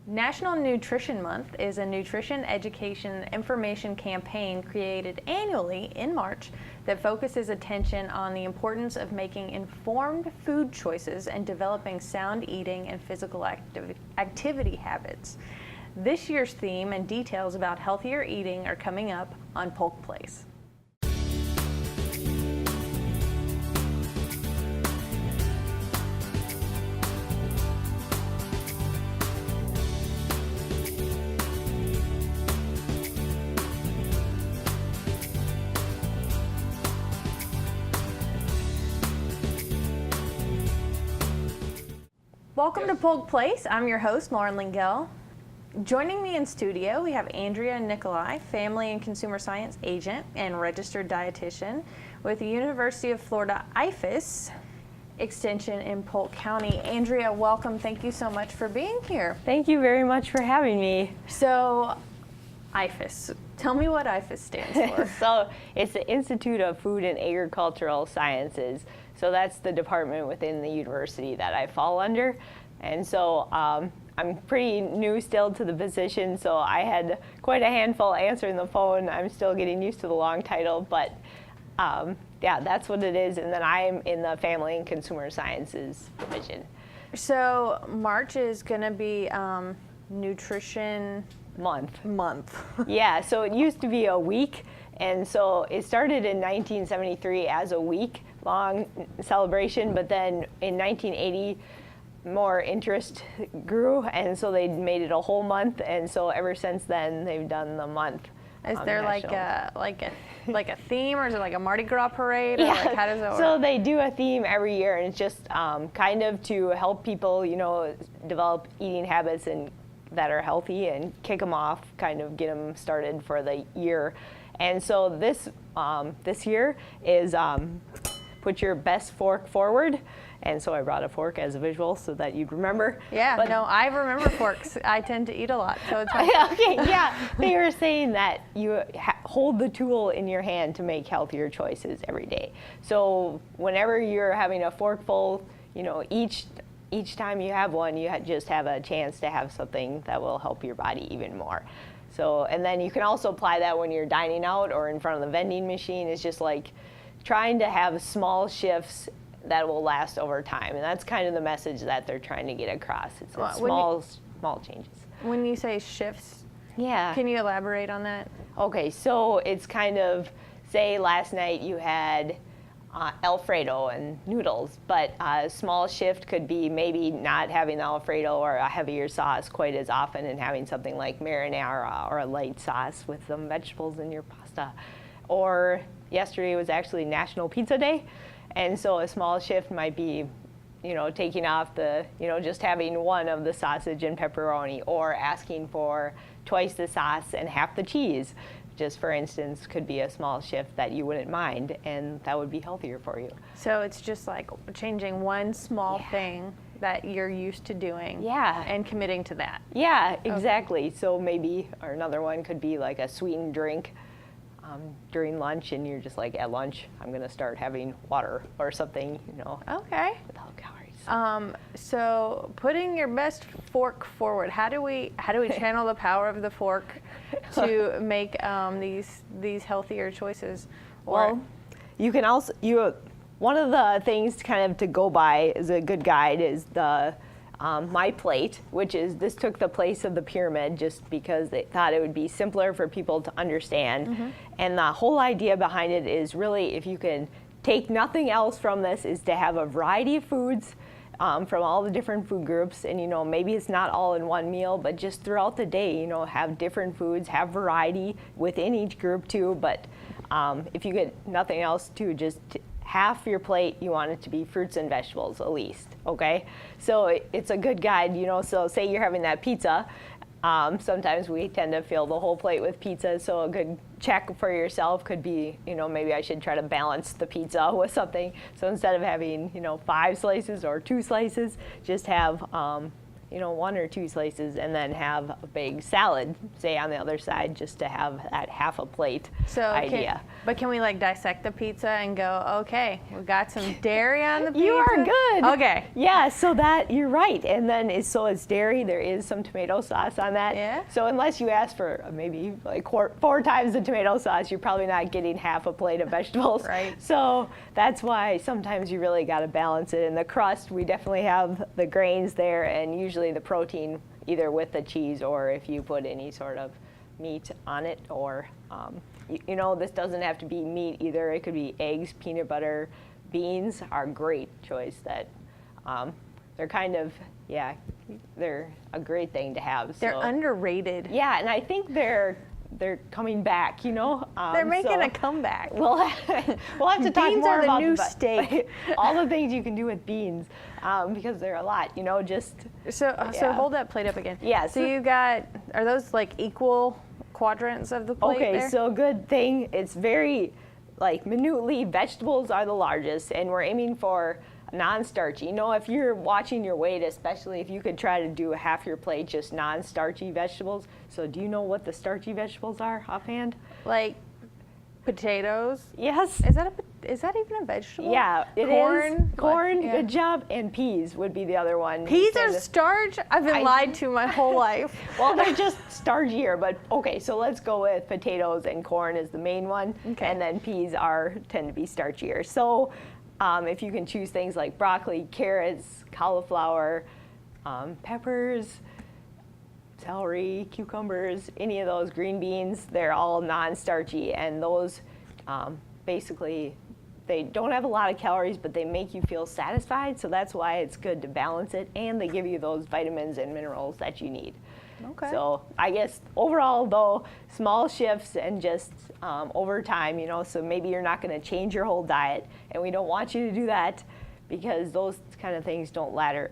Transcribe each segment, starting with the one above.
National Nutrition Month is a nutrition education information campaign created annually in March that focuses attention on the importance of making informed food choices and developing sound eating and physical activity habits. This year's theme and details about healthier eating are coming up on Polk Place. Welcome to Polk Place. I'm your host, Lauren Lingell. Joining me in studio, we have Andrea Nicolai, Family and Consumer Science Agent and Registered Dietitian with the University of Florida IFAS Extension in Polk County. Andrea, welcome. Thank you so much for being here. Thank you very much for having me. So, IFAS, tell me what IFAS stands for. So, it's the Institute of Food and Agricultural Sciences. So that's the department within the university that I fall under. And so I'm pretty new still to the position, so I had quite a handful answering the phone. I'm still getting used to the long title, but yeah, that's what it is. And then I'm in the Family and Consumer Sciences division. So March is going to be Nutrition Month. Yeah, so it used to be a week, and so it started in 1973 as a week-long celebration, but then in 1980, more interest grew, and so they made it a whole month, and so ever since then, they've done the month. Is there like a theme, or is it like a Mardi Gras parade? Yeah. Or like, how does it work? So they do a theme every year, and it's just kind of to help people, develop eating habits and that are healthy and kick them off, kind of get them started for the year. And so this year is put your best fork forward. And so I brought a fork as a visual so that you'd remember. Yeah, but no, I remember forks. I tend to eat a lot, so it's fine. Okay, yeah. They were saying that you hold the tool in your hand to make healthier choices every day. So whenever you're having a forkful, each time you have one, you just have a chance to have something that will help your body even more. So, and then you can also apply that when you're dining out or in front of the vending machine. It's just like trying to have small shifts that will last over time. And that's kind of the message that they're trying to get across. It's small changes. When you say shifts, yeah, can you elaborate on that? Okay, so it's kind of, say last night you had Alfredo and noodles, but a small shift could be maybe not having the Alfredo or a heavier sauce quite as often and having something like marinara or a light sauce with some vegetables in your pasta. Or yesterday was actually National Pizza Day, and so a small shift might be, taking off just having one of the sausage and pepperoni, or asking for twice the sauce and half the cheese. Just for instance, could be a small shift that you wouldn't mind, and that would be healthier for you. So it's just like changing one small thing that you're used to doing, and committing to that. Yeah, exactly. Okay. So maybe, or another one could be like a sweetened drink during lunch, and you're just like, at lunch, I'm going to start having water or something, Okay. without calories. So putting your best fork forward, how do we channel the power of the fork to make these healthier choices? Well, you can also, one of the things kind of to go by as a good guide is the My Plate, which is, this took the place of the pyramid just because they thought it would be simpler for people to understand. Mm-hmm. And the whole idea behind it is really, if you can take nothing else from this, is to have a variety of foods from all the different food groups, and maybe it's not all in one meal, but just throughout the day, have different foods, have variety within each group too. But if you get nothing else too, just half your plate, you want it to be fruits and vegetables at least, okay? So it's a good guide, so say you're having that pizza, sometimes we tend to fill the whole plate with pizza, so a good check for yourself could be, maybe I should try to balance the pizza with something. So instead of having, 5 slices or 2 slices, just have 1 or 2 slices, and then have a big salad, say on the other side, just to have that half a plate idea. But can we like dissect the pizza and go, okay, we got some dairy on the pizza? You are good. Okay. Yeah, so that, you're right. And then it's dairy, there is some tomato sauce on that. Yeah. So unless you ask for maybe like 4 times the tomato sauce, you're probably not getting half a plate of vegetables. Right. So that's why sometimes you really got to balance it. In the crust, we definitely have the grains there, and usually the protein either with the cheese or if you put any sort of meat on it, or this doesn't have to be meat either. It could be eggs, peanut butter, beans are a great choice. That they're kind of, they're a great thing to have. They're underrated. Yeah, and I think they're coming back, They're making a comeback. We'll have to talk Beans more are the about new steak. all the things you can do with beans, because they're a lot, So hold that plate up again. Yeah. So you got, are those like equal quadrants of the plate Okay, there? so good thing. It's very, minutely, vegetables are the largest, and we're aiming for non-starchy. If you're watching your weight, especially if you could try to do half your plate just non-starchy vegetables. So do you know what the starchy vegetables are offhand? Like potatoes? Yes. Is that even a vegetable? Yeah, it Corn? is. Corn, Yeah. good job. And peas would be the other one. Peas Say are the- starch? I've been lied to my whole life. Well, they're just starchier, but okay, so let's go with potatoes and corn is the main one. Okay. And then peas tend to be starchier. So if you can choose things like broccoli, carrots, cauliflower, peppers, celery, cucumbers, any of those, green beans, they're all non-starchy, and those basically, they don't have a lot of calories, but they make you feel satisfied, so that's why it's good to balance it, and they give you those vitamins and minerals that you need. Okay. So I guess overall, though, small shifts and just over time, so maybe you're not going to change your whole diet, and we don't want you to do that because those kind of things don't matter.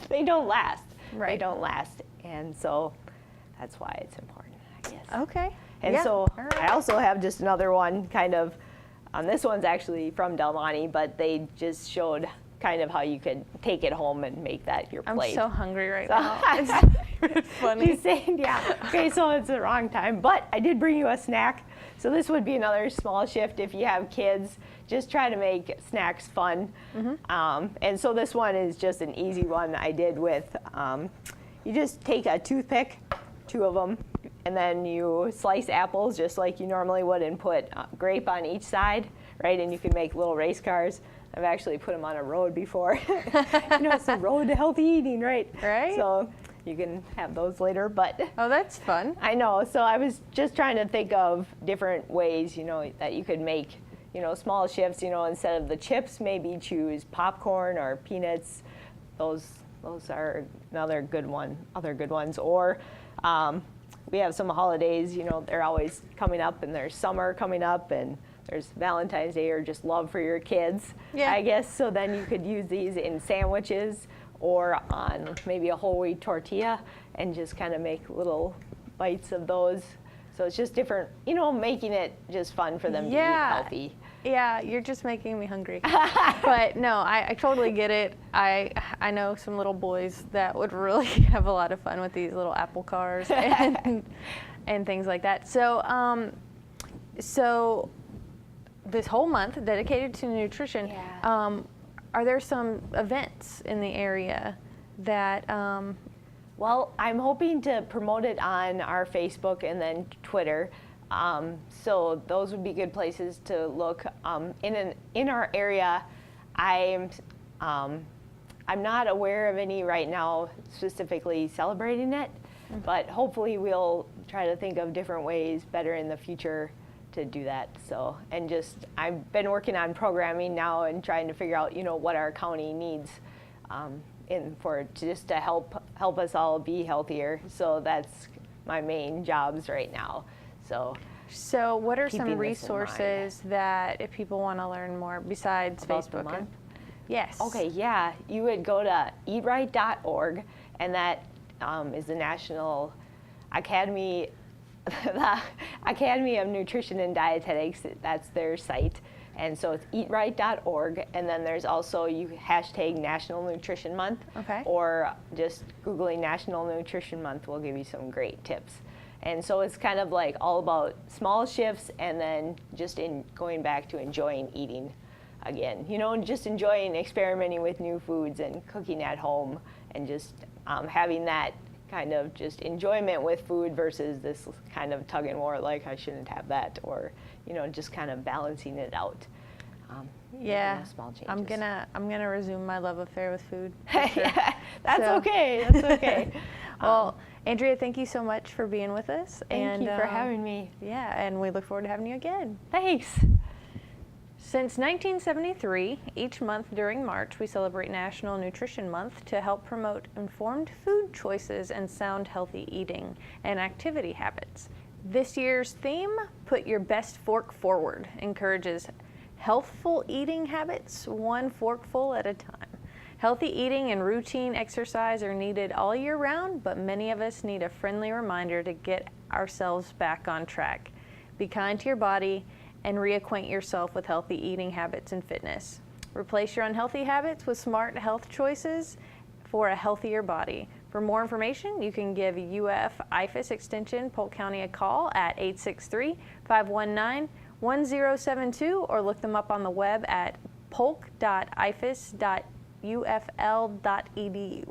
They don't last. Right. They don't last, and so that's why it's important, I guess. Okay. And Yeah. so All right. I also have just another one kind of, this one's actually from Del Monte, but they just showed kind of how you could take it home and make that your I'm plate. so hungry right So- now. It's funny. She's saying, yeah. Okay, so it's the wrong time. But I did bring you a snack. So this would be another small shift if you have kids. Just try to make snacks fun. And so this one is just an easy one I did with, you just take a toothpick, 2 of them, and then you slice apples just like you normally would and put grape on each side, right? And you can make little race cars. I've actually put them on a road before. It's the road to healthy eating, right? Right. So you can have those later, but Oh, that's fun. I know. So I was just trying to think of different ways, that you could make, small shifts, instead of the chips, maybe choose popcorn or peanuts. Those are other good ones. Or we have some holidays, they're always coming up, and there's summer coming up, and there's Valentine's Day, or just love for your kids, Yeah. I guess. So then you could use these in sandwiches or on maybe a whole wheat tortilla and just kind of make little bites of those. So it's just different, making it just fun for them to eat healthy. Yeah, you're just making me hungry. But no, I totally get it. I know some little boys that would really have a lot of fun with these little apple cars and things like that. So so this whole month dedicated to nutrition. Yeah. Are there some events in the area that Well, I'm hoping to promote it on our Facebook and then Twitter. So those would be good places to look. In our area, I'm not aware of any right now specifically celebrating it, but hopefully we'll try to think of different ways better in the future to do that. So, and just I've been working on programming now and trying to figure out what our county needs just to help us all be healthier. So that's my main jobs right now. So what are Keeping some this in mind. resources that if people want to learn more besides About the Facebook? month? Yes. Okay, yeah, you would go to eatright.org, and that is the National Academy, the Academy of Nutrition and Dietetics. That's their site. And so it's eatright.org, and then there's also you hashtag National Nutrition Month, Okay. or just Googling National Nutrition Month will give you some great tips. And so it's kind of like all about small shifts and then just in going back to enjoying eating again. You know, just enjoying experimenting with new foods and cooking at home and just having that kind of just enjoyment with food versus this kind of tug and war, like I shouldn't have that, or, you know, just kind of balancing it out. Yeah, those small changes. I'm gonna resume my love affair with food. for sure. Yeah, that's So- okay. That's okay. Well, Andrea, thank you so much for being with us. Thank you for having me. Yeah, and we look forward to having you again. Thanks. Since 1973, each month during March, we celebrate National Nutrition Month to help promote informed food choices and sound, healthy eating and activity habits. This year's theme, Put Your Best Fork Forward, encourages healthful eating habits, one forkful at a time. Healthy eating and routine exercise are needed all year round, but many of us need a friendly reminder to get ourselves back on track. Be kind to your body and reacquaint yourself with healthy eating habits and fitness. Replace your unhealthy habits with smart health choices for a healthier body. For more information, you can give IFAS Extension Polk County a call at 863-519-1072 or look them up on the web at polk.ifas.ufl.edu.